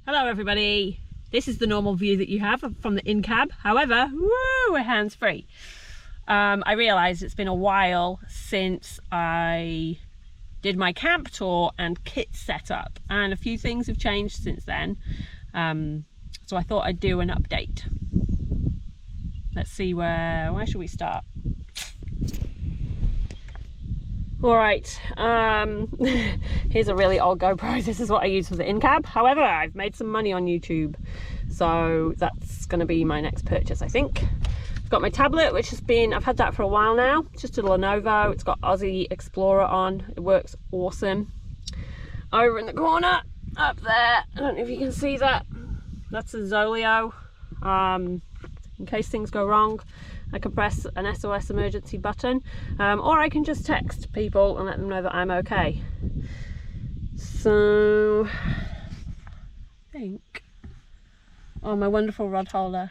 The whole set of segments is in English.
Hello everybody. This is the normal view that you have from the in-cab. However, woo, we're hands-free. I realised it's been a while since I did my camp tour and kit setup, and a few things have changed since then. So I thought I'd do an update. Let's see where should we start? All right, here's a really old GoPro. This is what I use for the in-cab. However, I've made some money on YouTube, so that's gonna be my next purchase, I think. I've got my tablet, which has been, I've had that for a while now. It's just a Lenovo. It's got Aussie Explorer on. It works awesome. Over in the corner, up there, I don't know if you can see that. That's a Zoleo. In case things go wrong, I can press an SOS emergency button, or I can just text people and let them know that I'm okay. So, I think, oh, my wonderful rod holder.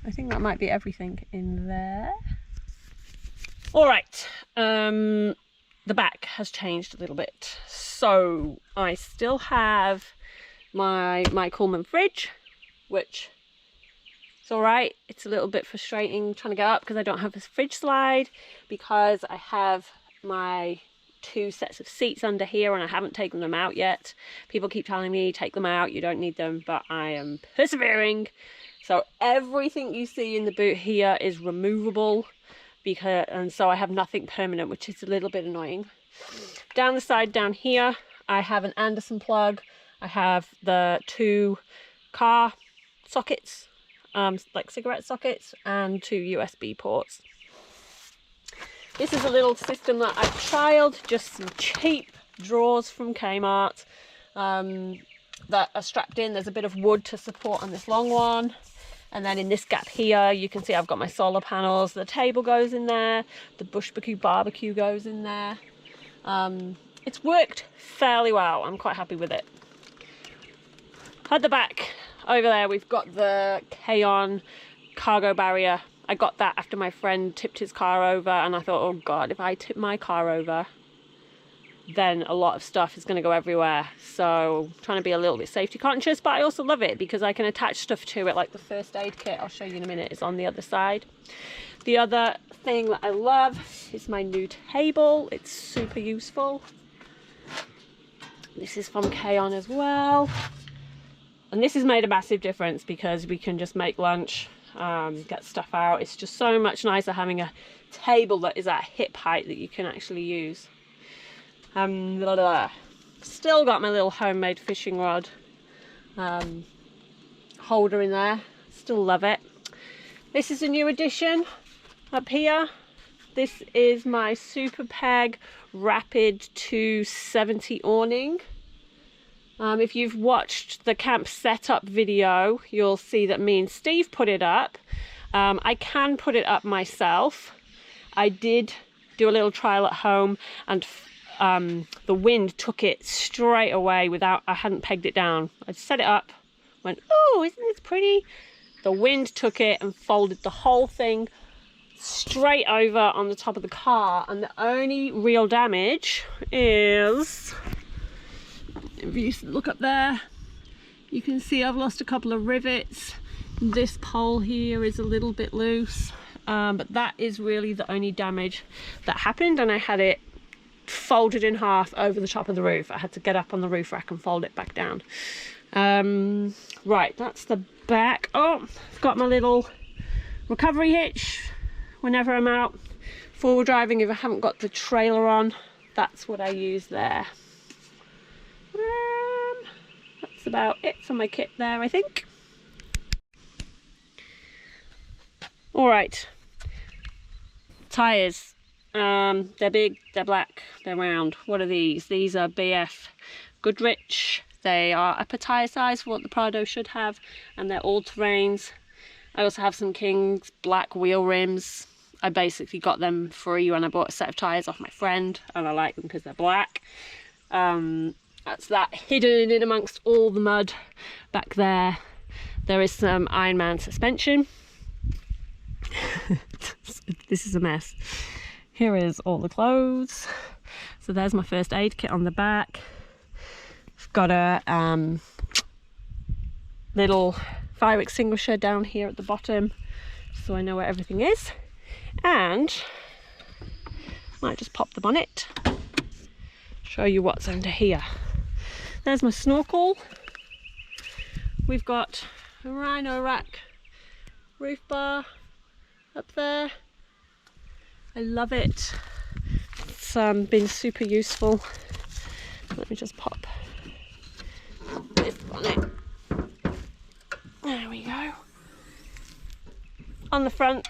I think that might be everything in there. All right, the back has changed a little bit. So I still have my Coleman fridge, which it's all right. It's a little bit frustrating trying to get up because I don't have this fridge slide, because I have my 2 sets of seats under here and I haven't taken them out yet. People keep telling me take them out, you don't need them, but I am persevering. So everything you see in the boot here is removable, and so I have nothing permanent, which is a little bit annoying. Down the side down here, I have an Anderson plug. I have the 2 car sockets, like cigarette sockets, and 2 USB ports. This is a little system that I've trialed, just some cheap drawers from Kmart that are strapped in. There's a bit of wood to support on this long one. And then in this gap here, you can see I've got my solar panels. The table goes in there. The Bushbarbecue barbecue goes in there. It's worked fairly well. I'm quite happy with it. At the back over there, we've got the K-On cargo barrier. I got that after my friend tipped his car over, and I thought, oh God, if I tip my car over, then a lot of stuff is going to go everywhere. So I'm trying to be a little bit safety conscious, but I also love it because I can attach stuff to it, like the first aid kit I'll show you in a minute is on the other side. The other thing that I love is my new table. It's super useful. This is from K-On as well. And this has made a massive difference because we can just make lunch, get stuff out. It's just so much nicer having a table that is at hip height that you can actually use. Still got my little homemade fishing rod holder in there. Still love it. This is a new addition up here. This is my Super Peg Rapid 270 awning. If you've watched the camp setup video, you'll see that me and Steve put it up. I can put it up myself. I did do a little trial at home, and the wind took it straight away without, I hadn't pegged it down. I set it up, went, oh, isn't this pretty? The wind took it and folded the whole thing straight over on the top of the car, and the only real damage is, if you look up there, you can see I've lost a couple of rivets. This pole here is a little bit loose, but that is really the only damage that happened, and I had it folded in half over the top of the roof. I had to get up on the roof rack and fold it back down. Right, that's the back. Oh, I've got my little recovery hitch whenever I'm out forward driving. If I haven't got the trailer on, that's what I use there. That's about it for my kit there, I think. All right, tires. They're big, they're black, they're round. What are these? These are BF Goodrich. They are upper tire size for what the Prado should have, and they're all terrains. I also have some King's black wheel rims. I basically got them free when I bought a set of tires off my friend, and I like them because they're black. That's that hidden in amongst all the mud back there. There is some Ironman suspension. This is a mess. Here is all the clothes. So there's my first aid kit on the back. I've got a little fire extinguisher down here at the bottom, so I know where everything is. And might just pop the bonnet, show you what's under here. There's my snorkel. We've got a Rhino Rack roof bar up there. I love it. It's been super useful. Let me just pop this bonnet. There we go. On the front,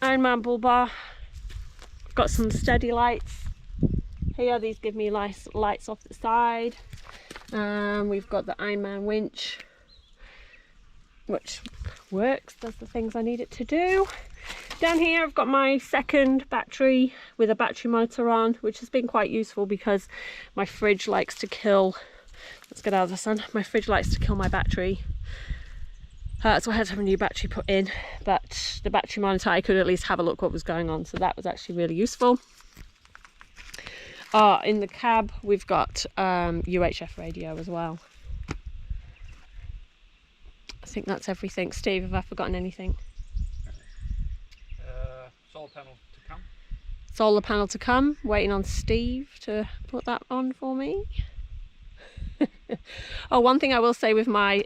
Ironman bull bar. I've got some steady lights here. These give me nice lights off the side. We've got the Ironman winch, which works, does the things I need it to do. Down here I've got my second battery with a battery monitor on, which has been quite useful because my fridge likes to kill, let's get out of the sun, my fridge likes to kill my battery. So I had to have a new battery put in, but the battery monitor, I could at least have a look what was going on, so that was actually really useful. In the cab we've got UHF radio as well. I think that's everything. Steve, have I forgotten anything? Solar panel to come. Solar panel to come. Waiting on Steve to put that on for me. Oh, one thing I will say with my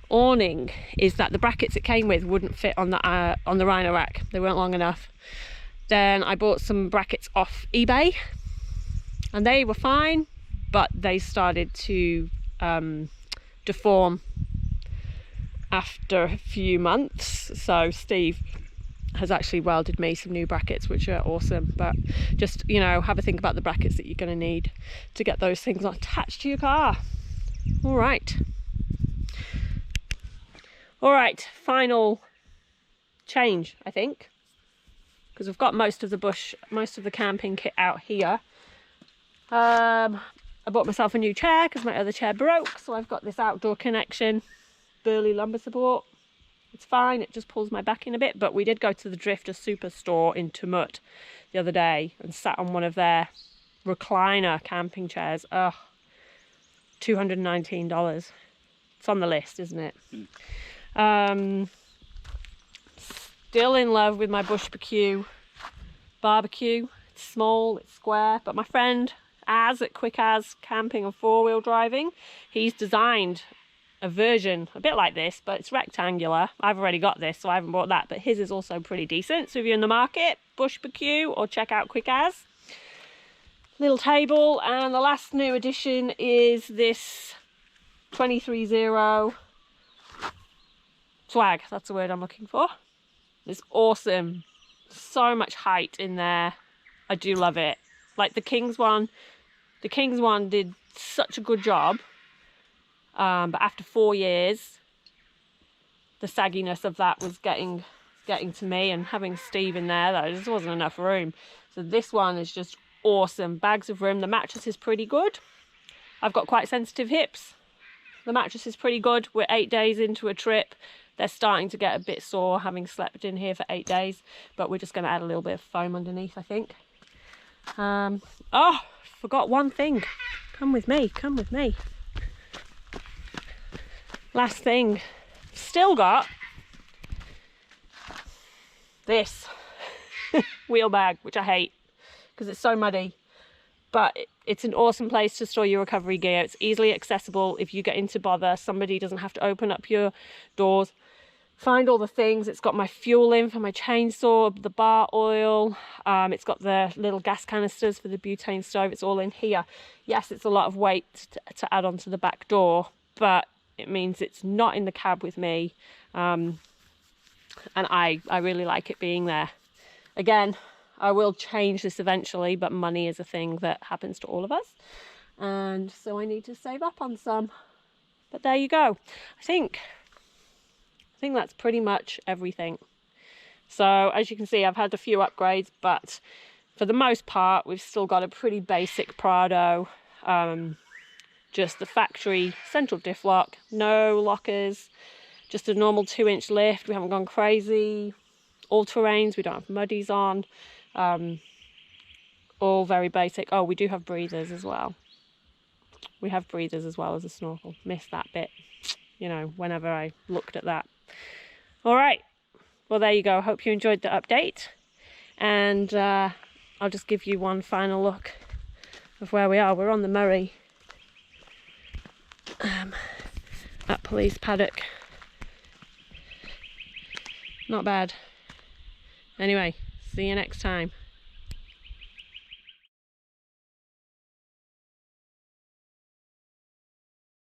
awning is that the brackets it came with wouldn't fit on the Rhino Rack. They weren't long enough. Then I bought some brackets off eBay, and they were fine, but they started to deform after a few months. So Steve has actually welded me some new brackets, which are awesome. But just, you know, have a think about the brackets that you're going to need to get those things attached to your car. All right, final change, I think, because we've got most of the camping kit out here. I bought myself a new chair because my other chair broke, so I've got this Outdoor Connection Burley lumbar support. It's fine, it just pulls my back in a bit, but we did go to the Drifter Superstore in Tumut the other day and sat on one of their recliner camping chairs. Ugh, $219. It's on the list, isn't it? Still in love with my Bushbecue barbecue. It's small, it's square, but my friend Az at Quick Az Camping and 4-wheel driving, he's designed a version a bit like this, but it's rectangular. I've already got this, so I haven't bought that, but his is also pretty decent. So if you're in the market, Bushbecue, or check out Quick Az. Little table, and the last new addition is this 23-0 swag. That's the word I'm looking for. It's awesome. So much height in there. I do love it. Like the Kings one did such a good job. But after 4 years, the sagginess of that was getting to me, and having Steve in there, there just wasn't enough room. So this one is just awesome. Bags of room. The mattress is pretty good. I've got quite sensitive hips. The mattress is pretty good. We're 8 days into a trip. They're starting to get a bit sore having slept in here for 8 days, but we're just going to add a little bit of foam underneath, I think. Oh, forgot one thing. Come with me, come with me. Last thing, still got this wheel bag, which I hate because it's so muddy, but it's an awesome place to store your recovery gear. It's easily accessible. If you get into bother, somebody doesn't have to open up your doors, find all the things. It's got my fuel in for my chainsaw, the bar oil. It's got the little gas canisters for the butane stove. It's all in here. Yes, it's a lot of weight to add onto the back door, but it means it's not in the cab with me, and I really like it being there. Again, I will change this eventually, but money is a thing that happens to all of us, and so I need to save up on some. But there you go. I think that's pretty much everything. So as you can see, I've had a few upgrades, but for the most part we've still got a pretty basic Prado. Just the factory central diff lock, no lockers, just a normal 2-inch lift. We haven't gone crazy. All terrains, we don't have muddies on. All very basic. Oh, we do have breathers as well. we have breathers as well as a snorkel. Missed that bit, you know, whenever I looked at that. All right, well, there you go. Hope you enjoyed the update, and I'll just give you one final look of where we are. We're on the Murray at Police Paddock. Not bad. Anyway, see you next time.